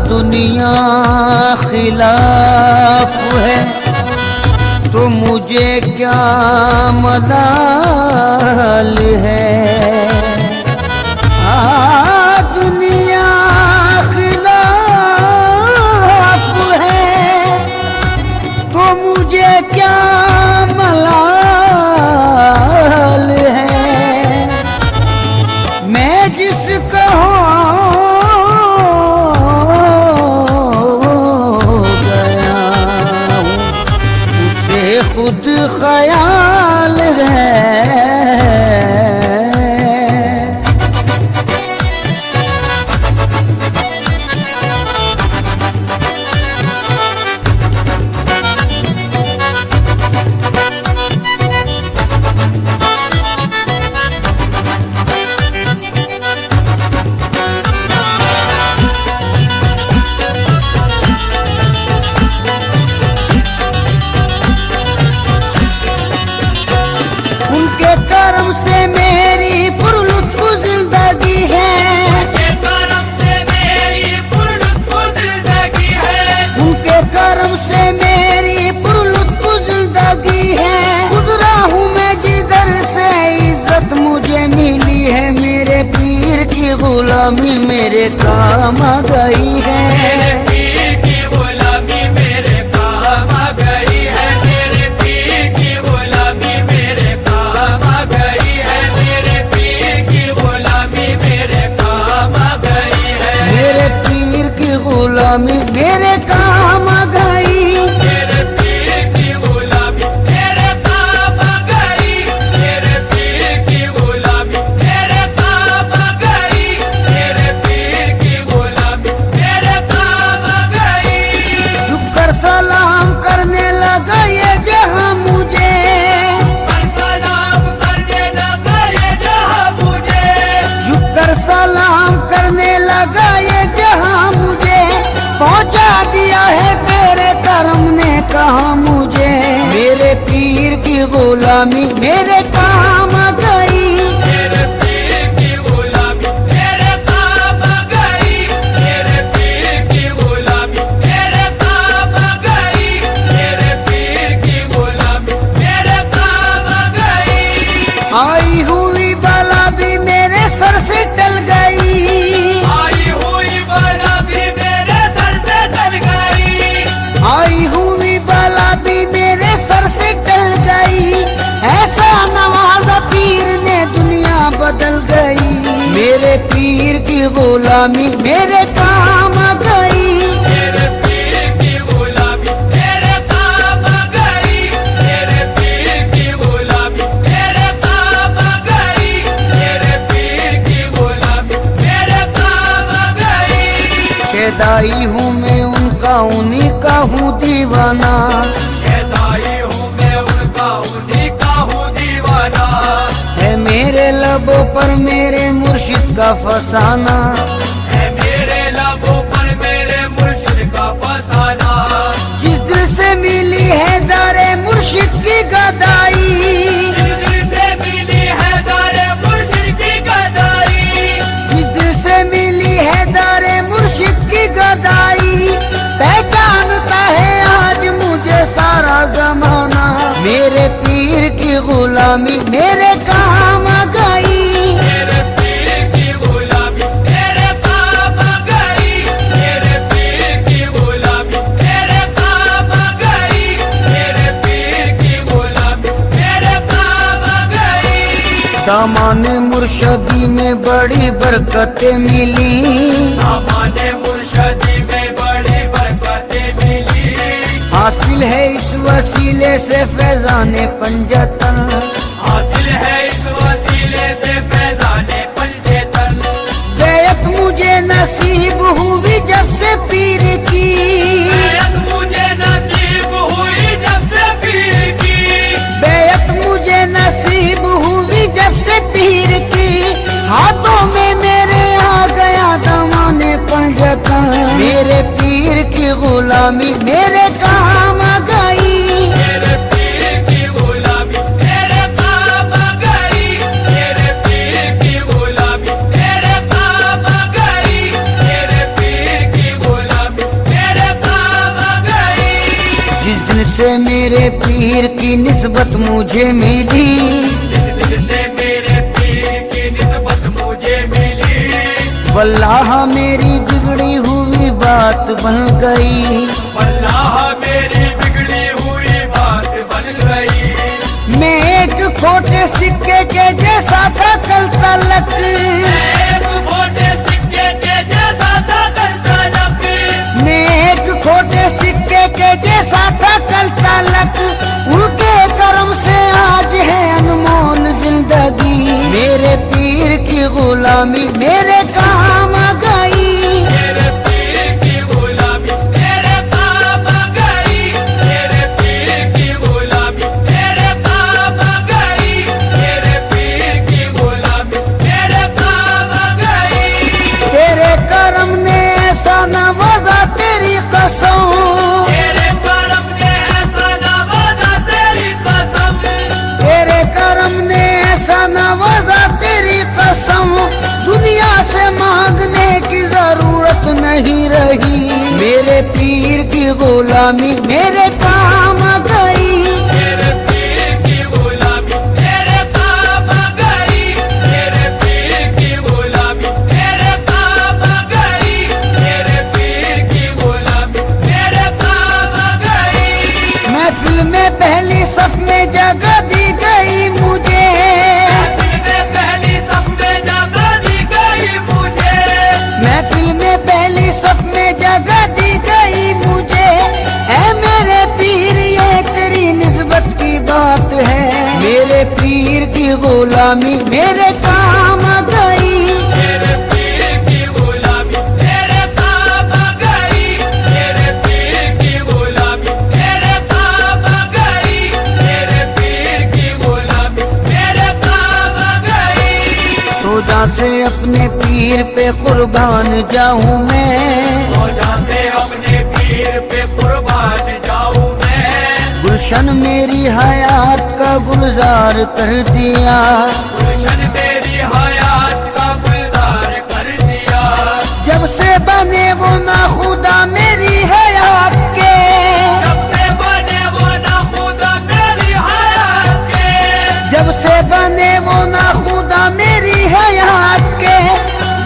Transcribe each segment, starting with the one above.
दुनिया खिलाफ है तो मुझे क्या मलाल है। दुनिया खिलाफ है तो मुझे क्या मलाल है। मैं जिसका खुद ख्याल है। उनके कर्म से मेरी पुरलुत्फ जिंदगी है। उनके कर्म से मेरी पुरलुत्फ जिंदगी है। उनके कर्म से मेरी पुरलुत्फ जिंदगी है। गुजरा हूँ मैं जिधर से इज्जत मुझे मिली है। मेरे पीर की गुलामी मेरे काम आ गई है। गुलामी मेरे काम आ गई। मेरे पीर की गुलामी मेरे काम आ गई। मेरे पीर की गुलामी मेरे काम आ गई। मेरे पीर की गुलामी मेरे काम आ गई। झुककर सलाम करने लगा ये जहां मुझे। सलाम करने लगा ये जहां मुझे। झुककर सलाम करने लगा ये जहां मुझे। पहुंचा दिया है तेरे कर्म ने कहा मुझे। मेरे पीर की गुलामी मेरे काम आ गई। मेरे पीर की गुलामी मेरे काम आ गई। मेरे पीर की गुलामी मेरे काम आ गई। मेरे पीर की गुलामी मेरे काम आ गई। आई हुई बला भी मेरे सर से टल गई। आई हुई बला भी आई हुई बला भी मेरे सर से टल गई। ऐसा नवाजा पीर ने दुनिया बदल गई। मेरे पीर की गुलामी मेरे काम आ गई। मेरे पीर की गुलामी मेरे काम आ गई। मेरे पीर की गुलामी मेरे काम आ गई। मेरे पीर की गुलामी मेरे काम आ गई। शेदाई हूँ मैं उनका उन्हीं का हूँ दीवाना। शेदाई हूँ मैं उनका उन्हीं का हूँ दीवाना। है मेरे लबों पर मेरे मुर्शिद का फसाना। है मेरे लबों पर मेरे मुर्शिद का फसाना। जिस दिल से मिली है दारे मुर्शिद की गदाई। जिस दिल से मिली है दारे मुर्शिद की गदाई। जिस दिल से मिली है दारे मुर्शिद की गदाई। पहचानता है आज मुझे सारा जमाना। मेरे पीर की गुलामी मेरे काम आ गई। मेरे पीर की गुलामी मेरे काम आ गई। मेरे पीर की गुलामी मेरे काम आ गई। मेरे पीर की गुलामी मेरे काम आ गई। सामान्य मुर्शदी में बड़ी बरकतें मिली। सामान्य मुर्शदी में बड़ी बरकतें मिली। हासिल है इस वसीले से फैजाने पंजतन। हासिल है इस वसीले से फैजाने पंजतन। बेयत मुझे नसीब हुई गुलामी मेरे काम आ गई। मेरे पीर की गुलामी मेरे काम आ गई। मेरे पीर की गुलामी मेरे काम आ गई। मेरे पीर की गुलामी मेरे काम आ गई। जिस दिन से मेरे पीर की निस्बत मुझे मिली, जिस दिन से मेरे पीर की निस्बत मुझे मिली, वल्लाह मेरी बिगड़ी हुई बात बन गई। वल्लाह मेरी बिगड़ी हुई बात बन गई। मैं एक खोटे सिक्के के जैसा था कल तलक, एक खोटे सिक्के के जैसा था कल तलक। मैं एक खोटे सिक्के के जैसा था कल तलक। उनके करम से आज है अनमोल जिंदगी। मेरे पीर की गुलामी मेरे काम आ गई। मेरे पीर की गुलामी मेरे काम आ गई। मेरे पीर की गुलामी मेरे काम आ गई। मेरे पीर की गुलामी मेरे काम आ गई। तेरे करम ने ऐसा नवाजा तेरी कसम, तेरे करम ने ऐसा नवाजा तेरी कसम। तेरे करम ने ऐसा नवाजा तेरी कसम। दुनिया से मांगने की जरूरत नहीं रही। मेरे पीर की गुलामी मेरे काम आ गई। मेरे पीर की गुलामी मेरे काम आ गई। मेरे पीर की गुलामी मेरे काम आ गई। मेरे पीर की गुलामी मेरे काम आ गई। महफिल में पहली सफ में जगह दी गई मुझे। पहली सब में जगह दी गई मुझे। महफिल में पहली सफ में जगह दी गई मुझे। ऐ मेरे पीर ये तेरी निस्बत की बात है। मेरे पीर की गुलामी मेरे काम आ गई। मेरे पीर की गुलामी मेरे काम आ गई। मेरे पीर की गुलामी मेरे काम आ गई। मेरे पीर की गुलामी मेरे काम आ गई। रोजा से अपने पीर पे कुर्बान जाऊं मैं। रोजा से अपने पीर पे कुर्बान जाऊं मैं। गुलशन मेरी हयात का गुलजार कर दिया। गुलशन मेरी हयात का गुलजार कर दिया। जब से बने वो ना खुदा मेरी हयात के। जब से बने वो ना खुदा मेरी हयात के। जब से बने वो ना खुदा मेरी हयात के।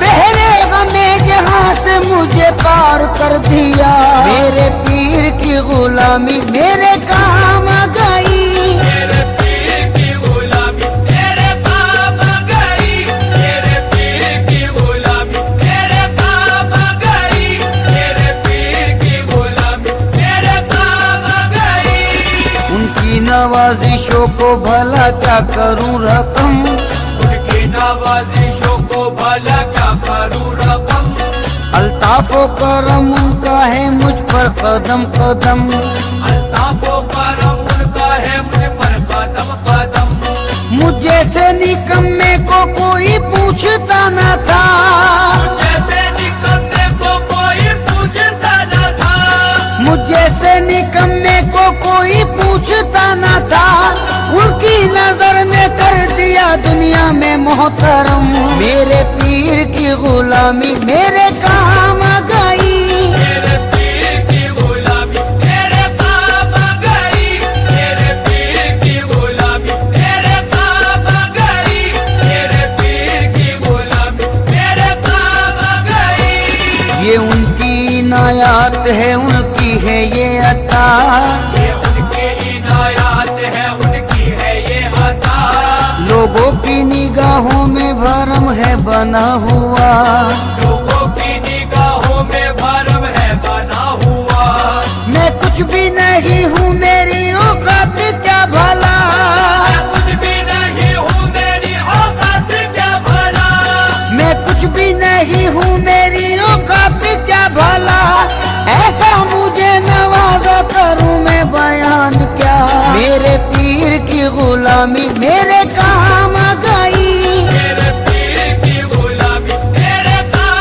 बहरे गमे जहां से मुझे पार कर दिया। मेरे पीर की गुलामी मेरे काम आ गई। मेरे पीर की गुलामी मेरे काम आ गई। मेरे पीर की गुलामी मेरे काम आ गई। मेरे पीर की गुलामी मेरे काम आ गई। उनकी नवाजिशों को भला क्या करूं रकम। उनकी नवाजिशों को भला क्या करूं रकम। अल्ताफो करम उनका है मुझ पर कदम कदम। अल्ताफो करम उनका है मुझ पर कदम कदम। मुझ जैसे निकम्मे को कोई पूछता न था। जैसे निकम्मे को कोई पूछता न था। मुझ जैसे निकम्मे को कोई पूछता न था। उनकी नजर ने कर दिया दुनिया में मोहतरम। मेरे पीर की गुलामी मेरे काम आ गई। मेरे पीर की गुलामी मेरे काम आ गई। मेरे पीर की गुलामी मेरे काम आ गई। मेरे पीर की गुलामी मेरे काम आ गई। ये उनकी इनायत है उनकी है ये अता। ये उनकी इनायत है उनकी है ये अता। लोगों की निगाहों में भरम है बना हुआ। लोगों की निगाहों में भरम है बना हुआ। मैं कुछ भी नहीं हूँ मेरी औकात क्या भला। मैं कुछ भी नहीं हूँ मेरी औकात क्या भला। मैं कुछ भी नहीं हूँ मेरी औकात क्या भला। ऐसा मुझे नवाजा करूँ मैं बयान क्या। मेरे पीर की गुलामी मेरे काम आ गई। मेरे पीर की गुलामी मेरे काम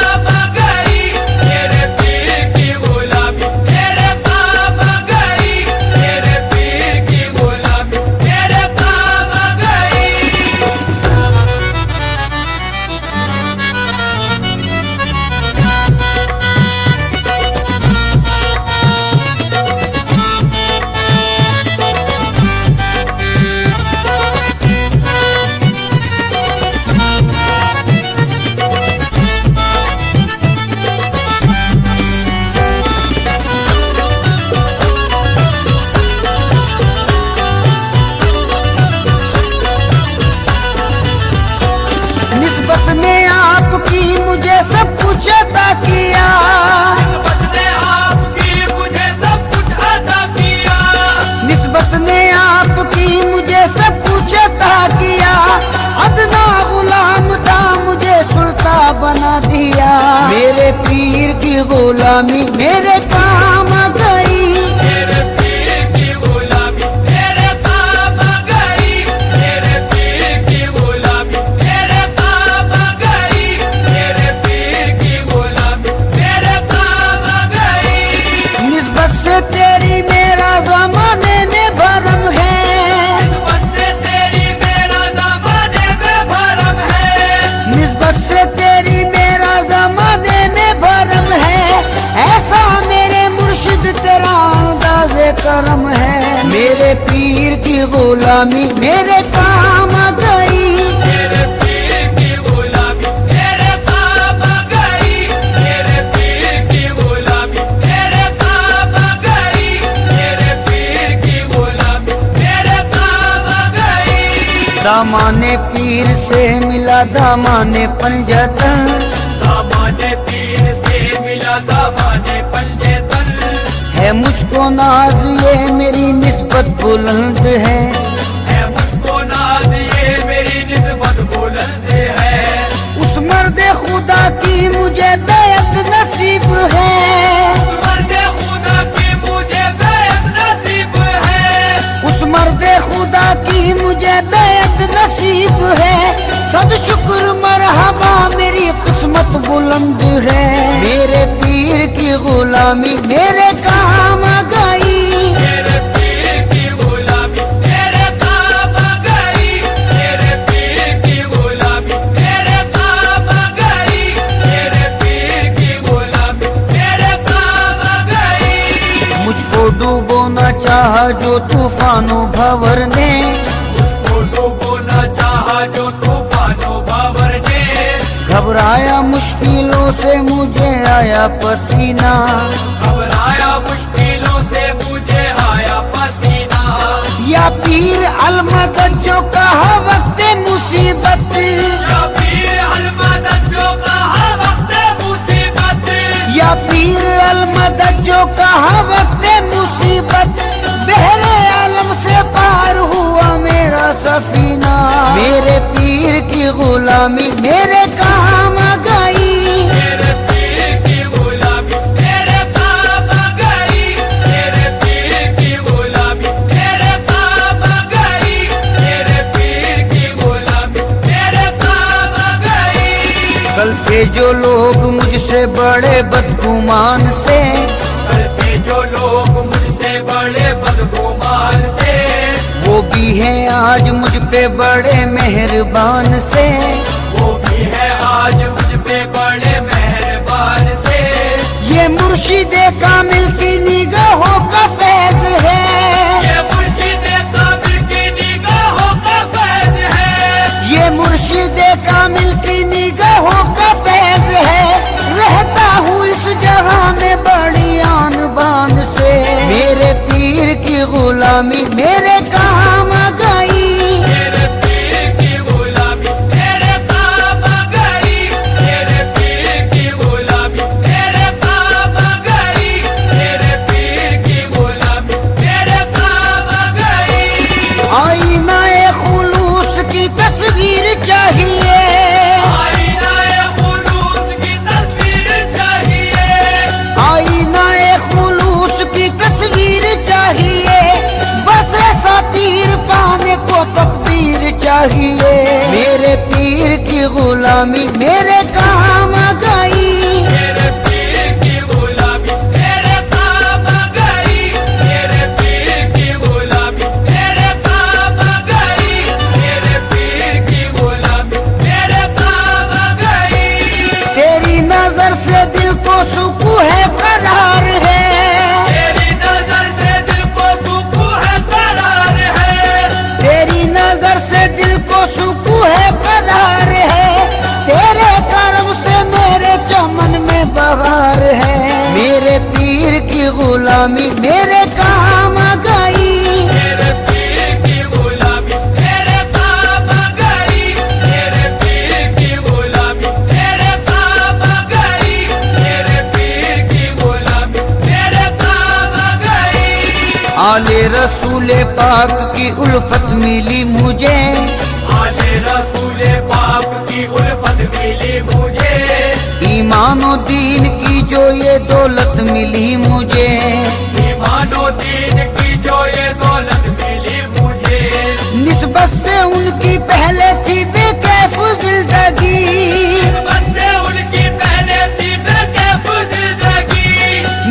पीर की गुलामी मेरे काम आ गई। मेरे पीर की गुलामी मेरे काम आ गई। मेरे पीर की गुलामी मेरे काम आ गई। मेरे पीर की गुलामी मेरे काम आ गई। निस्बत से तेरी मेरा ज़माने में भरम है, निस्बत से तेरी मेरा ज़माने में भरम है। निस्बत से तेरी मेरा ज़माने में भरम है। ऐसा मेरे मुर्शिद तेरा अंदाज़े करम है। मेरे पीर की गुलामी मेरे काम आ गई। मेरे पीर की गुलामी मेरे काम आ गई। मेरे पीर की गुलामी मेरे काम आ गई। मेरे पीर की गुलामी मेरे काम आ गई। दामाने पीर से मिला दामाने पंजतन, दामाने पीर से मिला दामाने पंजतन। है मुझको नाज ये मेरी निस्बत बुलंद है। है मुझको नाज ये मेरी निस्बत बुलंद है। उस मर्दे खुदा की मुझे बेअद नसीब है। मर्दे खुदा की मुझे बेअद नसीब है। उस मर्दे खुदा की मुझे बेअद नसीब है। सद शुक्र मरहबा मेरी किस्मत बुलंद है। मेरे पीर की गुलामी मेरे काम आ गई। मेरे पीर की गुलामी मेरे काम आ गई। मेरे पीर की गुलामी मेरे काम आ गई। मेरे पीर की गुलामी मेरे काम आ गई। मुझको डूबोना चाहा जो तूफानों भंवर ने, मुझको डूबोना चाहा जो तूफानों भंवर ने। घबराया मुश्किलों से मुझे आया पसीना। घबराया मुश्किलों से मुझे आया पसीना। या पीर अलमदद जो कहा वक्त मुसीबत, या पीर अलमदद जो कहा वक्त मुसीबत। या पीर अलमदद जो कहा वक्त मुसीबत। बहरे आलम से पार हुआ मेरा सफीना। मेरे पीर की गुलामी मेरे काम आ गई। मेरे पीर की गुलामी मेरे काम आ गई। मेरे पीर की गुलामी मेरे काम आ गई। मेरे पीर की गुलामी मेरे काम आ गई। कल से जो लोग मुझसे बड़े बदगुमान से, करते जो लोग मुझसे बड़े बदगुमान से। वो भी हैं आज मुझ पे बड़े मेहरबान से। वो भी है आज मुझ पे बड़े मेहरबान से। ये मुर्शिदे कामिल की निगाहों का फैज है। ये मुर्शिदे कामिल की निगाहों का फैज है। ये मुर्शिदे कामिल की निगाहों का फैज है। रहता हूँ इस जगह में बड़ी आन बान से। मेरे पीर की गुलामी मेरे काम आ गई। मेरे पीर की गुलामी मेरे काम आ गई। मेरे पीर की गुलामी मेरे काम आ गई। मेरे पीर की गुलामी मेरे काम आ गई। आईनाए खुलूस की तस्वीर चाहिए। आईनाए खुलूस की तस्वीर चाहिए। आईनाए खुलूस की तस्वीर चाहिए। बस ऐसा पीर पाने को तकदीर चाहिए। मेरे पीर की गुलामी मेरे काम आ गई। मेरे पीर की गुलामी मेरे काम आ गई। मेरे पीर की गुलामी मेरे काम आ गई। मेरे पीर की गुलामी मेरे काम आ गई। तेरी नजर से दिल को सुकून है करार है। तेरी नजर से दिल को सुकून है करार है। तेरी नजर से दिल को सुकून है करार है। तेरे करम से मेरे चमन में बहार है। मेरे पीर की गुलामी मेरे काम आ गई। मेरे पीर की गुलामी मेरे काम आ गई। मेरे पीर की गुलामी मेरे काम आ गई। मेरे पीर की गुलामी मेरे काम आ गई। आले रसूले पाक की उल्फत मिली मुझे। आले रसूले पाक की उल्फत मिली मुझे। ईमान ईमानो दीन की जो ये दौलत मिली मुझे, ईमानो दीन की जो ये दौलत मिली मुझे, निस्बत से उनकी पहले थी बेकैफ जिंदगी, निस्बत से उनकी पहले थी बेकैफ जिंदगी,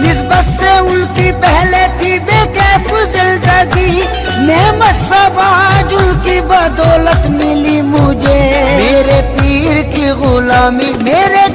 निस्बत से उनकी पहले थी बेकैफ जिंदगी, नेमत सब आज उनकी बदौलत मिली मुझे। मेरे पीर की गुलामी, मेरे